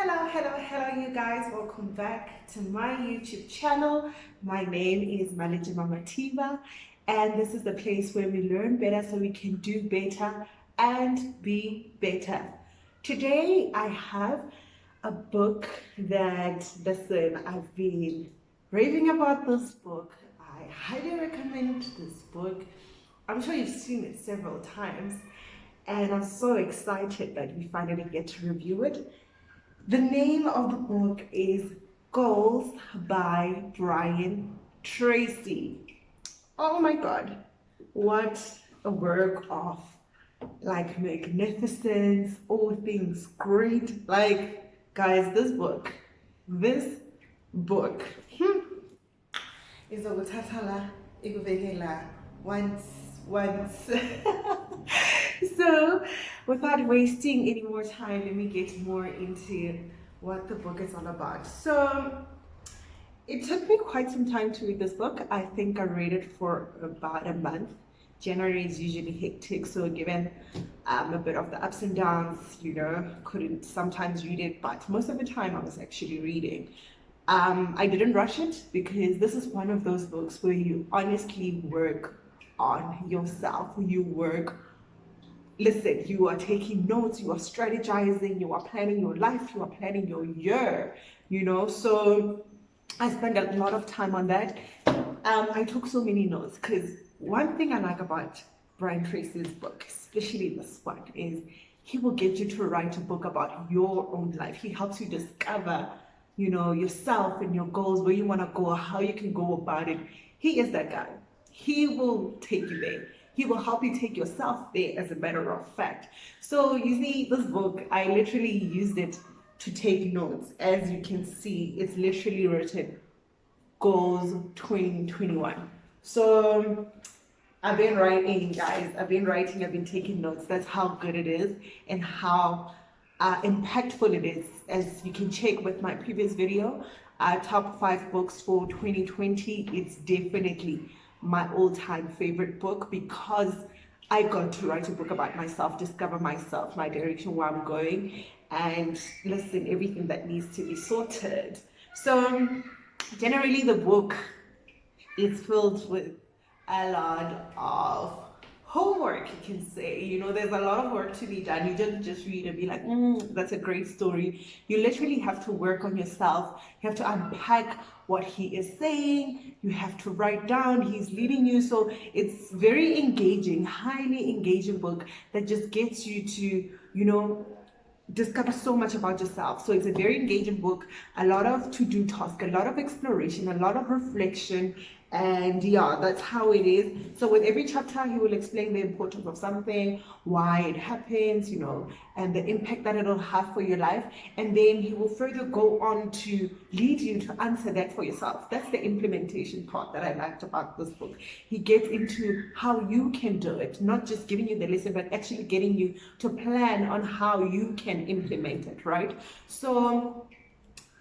Hello, you guys. Welcome back to my YouTube channel. My name is Manager Mama Tiva, and this is the place where we learn better so we can do better and be better. Today, I have a book that, listen, I've been raving about this book. I highly recommend this book. I'm sure you've seen it several times, and I'm so excited that we finally get to review it. The name of the book is Goals by Brian Tracy. Oh my God, what a work of magnificence, all things great. Guys, this book is a ikubekela once. So, without wasting any more time, let me get more into what the book is all about. So, it took me quite some time to read this book. I think I read it for about a month. January is usually hectic, so given a bit of the ups and downs, couldn't sometimes read it, but most of the time I was actually reading. I didn't rush it because this is one of those books where you honestly work on yourself. Listen, you are taking notes, you are strategizing, you are planning your life, you are planning your year, So I spent a lot of time on that. I took so many notes because one thing I like about Brian Tracy's book, especially this one, is he will get you to write a book about your own life. He helps you discover, yourself and your goals, where you want to go, how you can go about it. He is that guy. He will take you there. He will help you take yourself there, as a matter of fact. So you see, this book, I literally used it to take notes. As you can see, it's literally written Goals 2021. So I've been writing, guys. I've been taking notes. That's how good it is and how impactful it is. As you can check with my previous video, top 5 books for 2020, it's definitely my all-time favorite book because I got to write a book about myself, discover myself, my direction, where I'm going, and listen, everything that needs to be sorted. So generally the book is filled with a lot of homework, you can say. There's a lot of work to be done. You don't just read and be like, that's a great story. You literally have to work on yourself. You have to unpack what he is saying. You have to write down. He's leading you. So it's very engaging, highly engaging book that just gets you to, discover so much about yourself. So it's a very engaging book, a lot of to-do task, a lot of exploration, a lot of reflection, and yeah, that's how it is. So with every chapter, he will explain the importance of something, why it happens, and the impact that it'll have for your life. And then he will further go on to lead you to answer that for yourself. That's the implementation part that I liked about this book. He gets into how you can do it, not just giving you the lesson, but actually getting you to plan on how you can implement it, right? So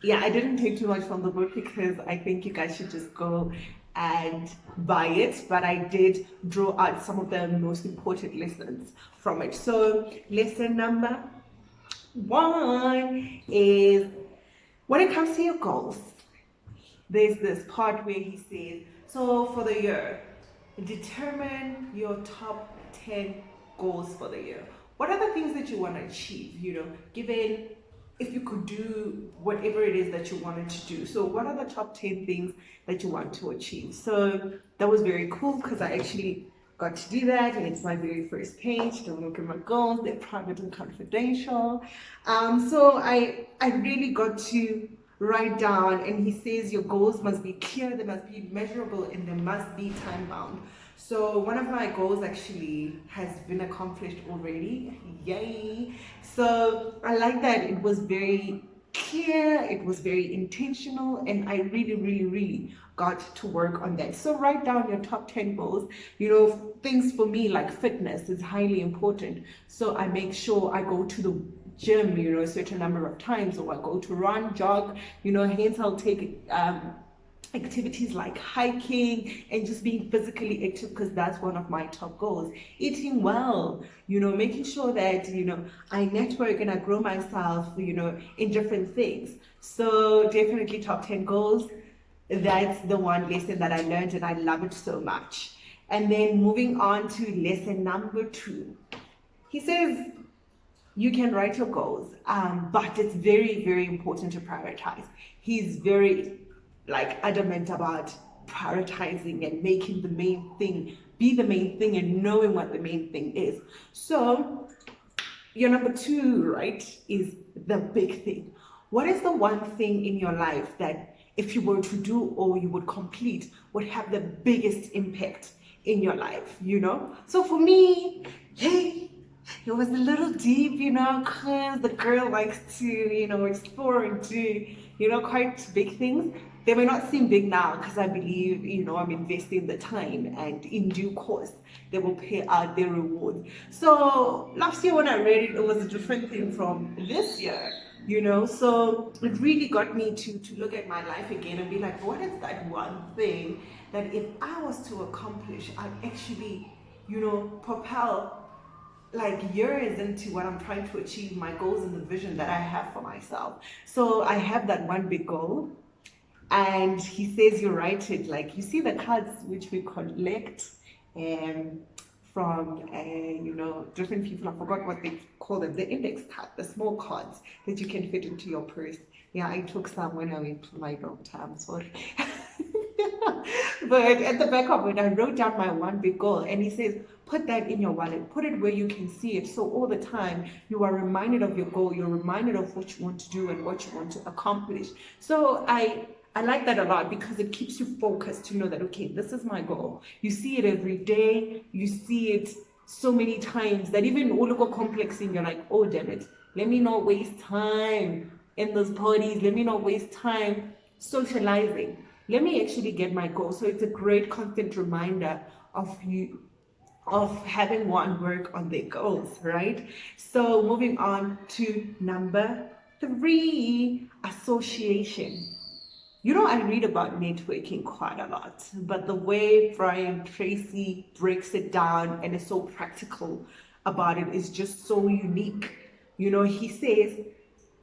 yeah, I didn't take too much from the book because I think you guys should just go and buy it, but I did draw out some of the most important lessons from it. So lesson number 1 is, when it comes to your goals, there's this part where he says, so for the year, determine your top 10 goals for the year. What are the things that you want to achieve, given if you could do whatever it is that you wanted to do. So what are the top 10 things that you want to achieve? So that was very cool because I actually got to do that, and it's my very first page. Don't look at my goals, they're private and confidential. So I really got to write down, and he says your goals must be clear, they must be measurable, and they must be time bound. So one of my goals actually has been accomplished already. Yay! So I like that it was very clear, it was very intentional, and I really got to work on that. So write down your top 10 goals. Things for me like fitness is highly important. So I make sure I go to the gym, a certain number of times, or I go to run, jog, hence I'll take activities like hiking and just being physically active, because that's one of my top goals. Eating well, making sure that I network and I grow myself in different things. So definitely top 10 goals. That's the one lesson that I learned and I love it so much. And then moving on to lesson number 2, he says you can write your goals, but it's very, very important to prioritize. He's very adamant about prioritizing and making the main thing be the main thing and knowing what the main thing is. So your number 2, right, is the big thing. What is the one thing in your life that if you were to do or you would complete would have the biggest impact in your life, So for me, hey, it was a little deep, because the girl likes to, explore and do, quite big things. They may not seem big now because I believe, I'm investing the time, and in due course, they will pay out their reward. So last year when I read it, it was a different thing from this year, So it really got me to look at my life again and be like, what is that one thing that if I was to accomplish, I'd actually, propel years into what I'm trying to achieve, my goals and the vision that I have for myself. So I have that one big goal, and he says you write it, you see the cards which we collect from different people. I forgot what they call them, the index card, the small cards that you can fit into your purse. Yeah, I took some when I went to my doctor, I'm sorry. But at the back of it, I wrote down my one big goal, and he says, put that in your wallet, put it where you can see it. So all the time you are reminded of your goal, you're reminded of what you want to do and what you want to accomplish. So I like that a lot because it keeps you focused to know that, okay, this is my goal. You see it every day, you see it so many times that even all look complexing, you're like, oh damn it, let me not waste time in those parties, let me not waste time socializing. Let me actually get my goal. So it's a great constant reminder of having one work on their goals, right? So moving on to number 3, association. I read about networking quite a lot, but the way Brian Tracy breaks it down and is so practical about it is just so unique. He says,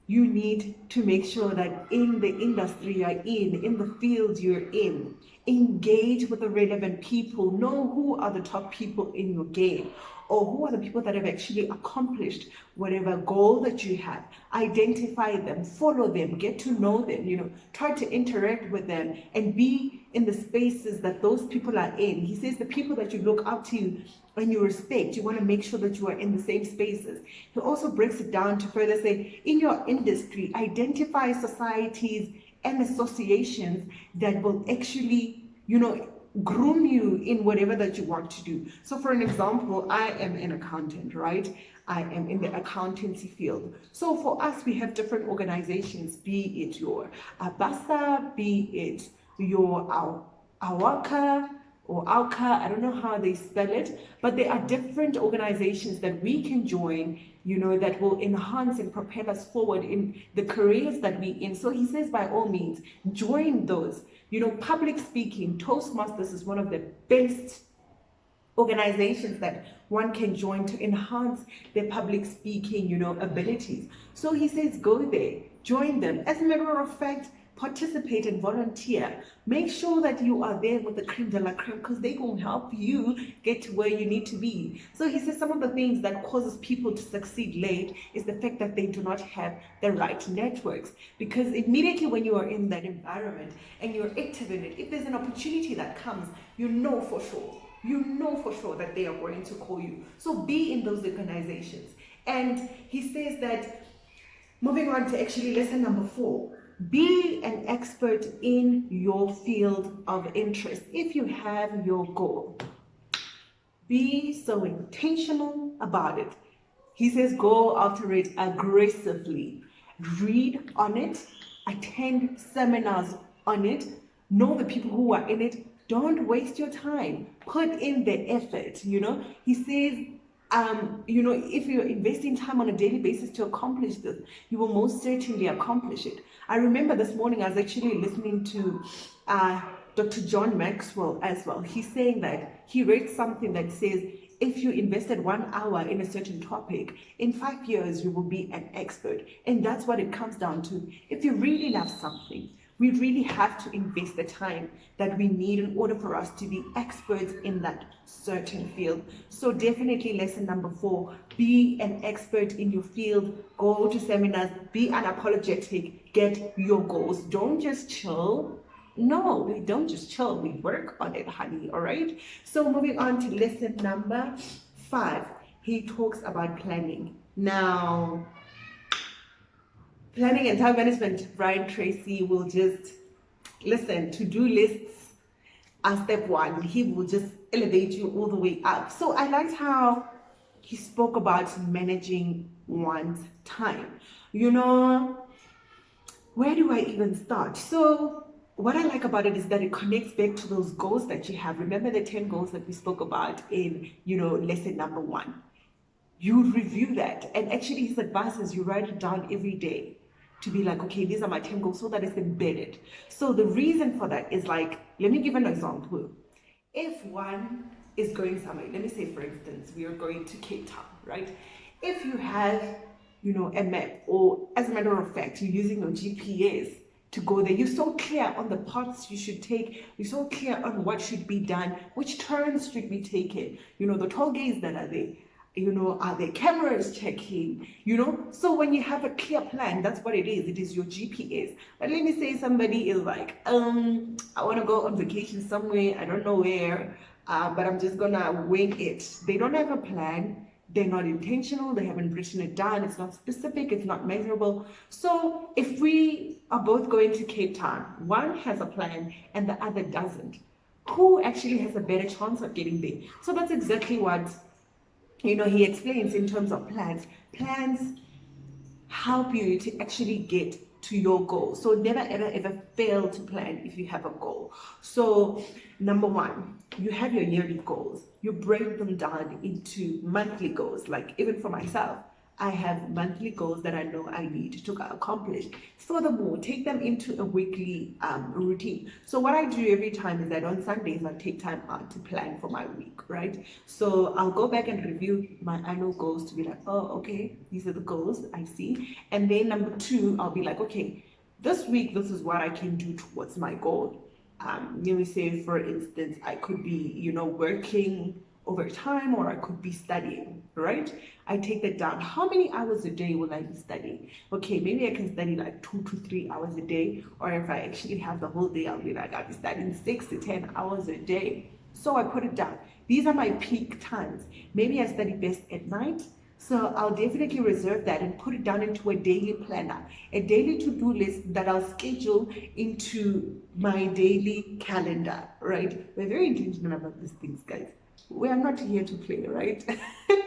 you need to make sure that in the industry you're in the field you're in, engage with the relevant people, know who are the top people in your game, or who are the people that have actually accomplished whatever goal that you have. Identify them, follow them, get to know them, try to interact with them and be in the spaces that those people are in. He says the people that you look up to and you respect, you want to make sure that you are in the same spaces. He also breaks it down to further say, in your industry, identify societies and associations that will actually, groom you in whatever that you want to do. So for an example, I am an accountant, right? I am in the accountancy field. So for us, we have different organizations, be it your Abasa, be it your Awaka, or ALCA, I don't know how they spell it, but there are different organizations that we can join, that will enhance and propel us forward in the careers that we're in. So he says, by all means, join those. Public speaking, Toastmasters is one of the best organizations that one can join to enhance their public speaking, abilities. So he says, go there, join them. As a matter of fact, participate and volunteer. Make sure that you are there with the creme de la creme, because they will help you get to where you need to be. So he says some of the things that causes people to succeed late is the fact that they do not have the right networks. Because immediately when you are in that environment and you're active in it, if there's an opportunity that comes, you know for sure that they are going to call you. So be in those organizations. And he says that, moving on to actually lesson number 4, be an expert in your field of interest. If you have your goal, be so intentional about it. He says go after it aggressively. Read on it, attend seminars on it, know the people who are in it. Don't waste your time. Put in the effort, He says, if you're investing time on a daily basis to accomplish this, you will most certainly accomplish it. I remember this morning I was actually listening to Dr. John Maxwell as well. He's saying that he read something that says, if you invested 1 hour in a certain topic, in 5 years you will be an expert. And that's what it comes down to. If you really love something, we really have to invest the time that we need in order for us to be experts in that certain field. So definitely lesson number 4, be an expert in your field, go to seminars, be unapologetic, get your goals. Don't just chill. No, we don't just chill, we work on it, honey, all right? So moving on to lesson number 5, he talks about planning. Now, planning and time management, Brian Tracy will just, listen, to-do lists are step 1. He will just elevate you all the way up. So I liked how he spoke about managing one's time. Where do I even start? So what I like about it is that it connects back to those goals that you have. Remember the 10 goals that we spoke about in, lesson number 1. You review that. And actually his advice is you write it down every day to be like, okay, these are my 10 goals, so that it's embedded. So the reason for that is like, let me give an example. If one is going somewhere, let me say for instance, we are going to Cape Town, right? If you have, a map, or as a matter of fact, you're using your GPS to go there, you're so clear on the paths you should take, you're so clear on what should be done, which turns should be taken, the toll gates that are there, are there cameras checking, so when you have a clear plan, that's what it is your GPS. But let me say somebody is like, I want to go on vacation somewhere, I don't know where, but I'm just gonna wing it. They don't have a plan, they're not intentional, they haven't written it down, it's not specific, it's not measurable. So if we are both going to Cape Town, one has a plan and the other doesn't, who actually has a better chance of getting there? So that's exactly what he explains in terms of plans. Plans help you to actually get to your goal. So never ever fail to plan if you have a goal. So number 1, you have your yearly goals. You break them down into monthly goals. Like even for myself, I have monthly goals that I know I need to accomplish. Furthermore, take them into a weekly routine. So what I do every time is that on Sundays, I take time out to plan for my week, right? So I'll go back and review my annual goals to be like, oh, okay, these are the goals I see. And then number 2, I'll be like, okay, this week, this is what I can do towards my goal. Let me say, for instance, I could be, working overtime, or I could be studying, right? I take that down. How many hours a day will I be studying? Okay, maybe I can study like 2 to 3 hours a day, or if I actually have the whole day, I'll be like, I'll be studying 6 to 10 hours a day. So I put it down. These are my peak times. Maybe I study best at night, so I'll definitely reserve that and put it down into a daily planner, a daily to-do list that I'll schedule into my daily calendar, right? We're very intentional about these things, guys. We are not here to play, right?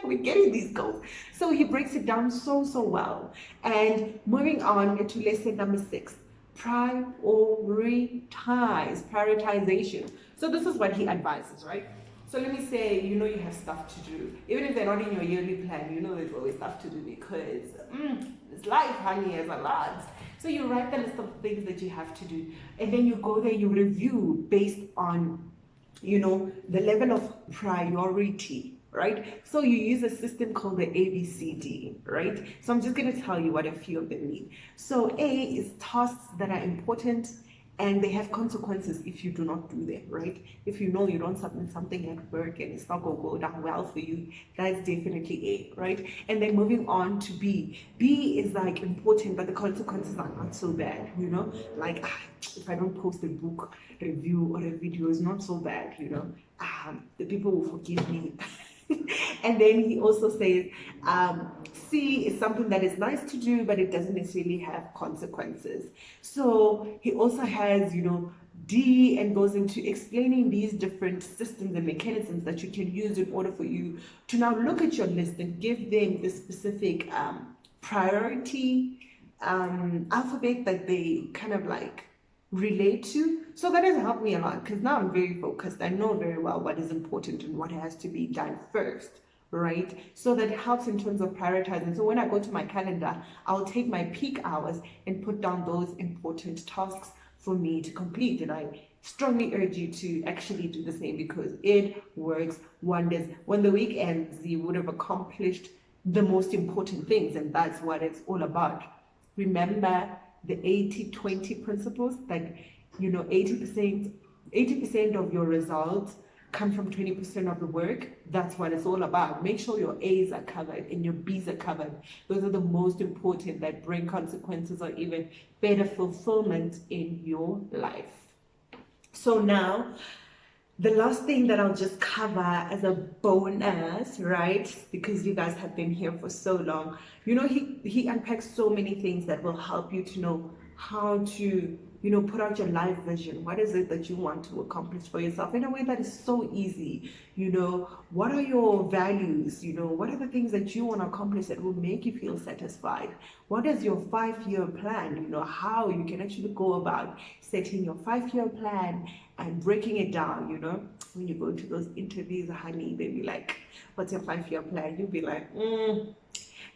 We're getting these goals. So he breaks it down so well. And moving on to lesson number 6, prioritization. So this is what he advises, right? So let me say, you have stuff to do. Even if they're not in your yearly plan, there's always stuff to do because it's life, honey, is a lot. So you write the list of things that you have to do. And then you go there, you review based on the level of priority, right? So you use a system called the ABCD, right? So I'm just going to tell you what a few of them mean. So A is tasks that are important and they have consequences if you do not do them, right? If you know you don't submit something at work and it's not going to go down well for you, that's definitely A, right? And then moving on to B. B is like important, but the consequences are not so bad, Like if I don't post a book review or a video, it's not so bad, The people will forgive me. And then he also says, C is something that is nice to do, but it doesn't necessarily have consequences. So he also has, D, and goes into explaining these different systems and mechanisms that you can use in order for you to now look at your list and give them the specific priority alphabet that they kind of like relate to. So that has helped me a lot because now I'm very focused. I know very well what is important and what has to be done first, right? So that helps in terms of prioritizing. So when I go to my calendar, I'll take my peak hours and put down those important tasks for me to complete. And I strongly urge you to actually do the same because it works wonders. When the week ends, you would have accomplished the most important things, and that's what it's all about. Remember the 80-20 principles, that 80% of your results come from 20% of the work. That's what it's all about. Make sure your A's are covered and your B's are covered. Those are the most important, that bring consequences or even better fulfillment in your life. So now, the last thing that I'll just cover as a bonus, right? Because you guys have been here for so long. He unpacks so many things that will help you to know how to, put out your life vision. What is it that you want to accomplish for yourself in a way that is so easy? What are your values? What are the things that you want to accomplish that will make you feel satisfied? What is your 5-year plan? How you can actually go about setting your 5-year plan and breaking it down. When you go to those interviews, honey, they be like, what's your 5-year plan? You'll be like,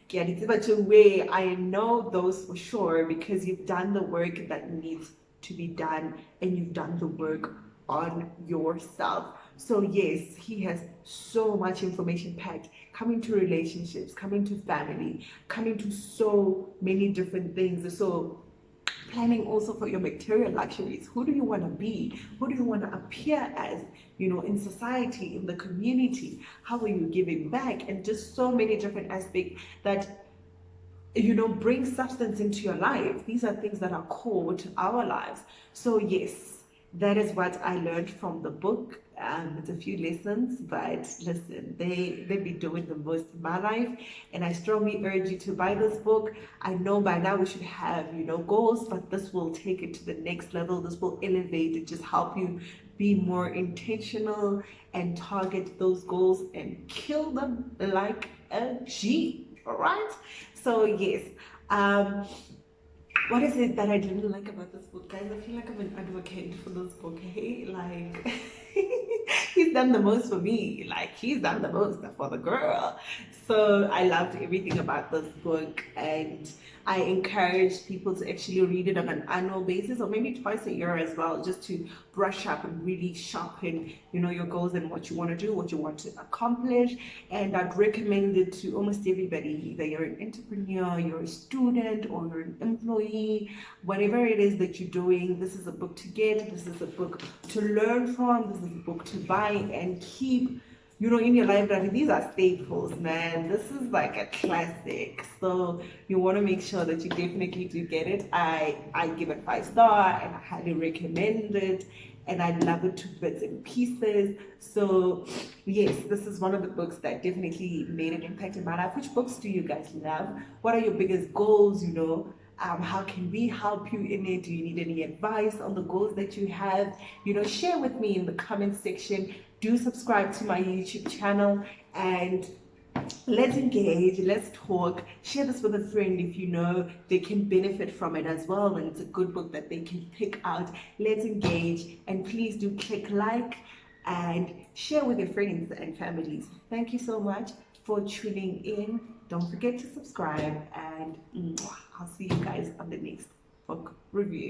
get it. But way, I know those for sure because you've done the work that needs to be done and you've done the work on yourself. So yes, he has so much information packed, coming to relationships, coming to family, coming to so many different things. So planning also for your material luxuries. Who do you want to be? Who do you want to appear as, in society, in the community? How are you giving back? And just so many different aspects that, bring substance into your life. These are things that are core to our lives. So yes, that is what I learned from the book. It's a few lessons, but listen, they be doing the most in my life, and I strongly urge you to buy this book. I know by now we should have goals, but this will take it to the next level. This will elevate it, just help you be more intentional and target those goals and kill them like a G. All right. So yes. What is it that I didn't like about this book, guys? I feel like I'm an advocate for this book. Hey, like he's done the most for me. Like he's done the most for the girl. So I loved everything about this book, and I encourage people to actually read it on an annual basis or maybe twice a year as well, just to brush up and really sharpen, your goals and what you want to do, what you want to accomplish. And I'd recommend it to almost everybody, either you're an entrepreneur, you're a student, or you're an employee, whatever it is that you're doing. This is a book to get, this is a book to learn from, this is a book to buy and keep, in your library. These are staples, man. This is like a classic. So you want to make sure that you definitely do get it. I give it 5-star and I highly recommend it. And I love it to bits and pieces. So yes, this is one of the books that definitely made an impact in my life. Which books do you guys love? What are your biggest goals? How can we help you in it? Do you need any advice on the goals that you have? Share with me in the comment section. Do subscribe to my YouTube channel and let's engage, let's talk. Share this with a friend if you know they can benefit from it as well, and it's a good book that they can pick out. Let's engage, and please do click like and share with your friends and families. Thank you so much for tuning in. Don't forget to subscribe, and I'll see you guys on the next book review.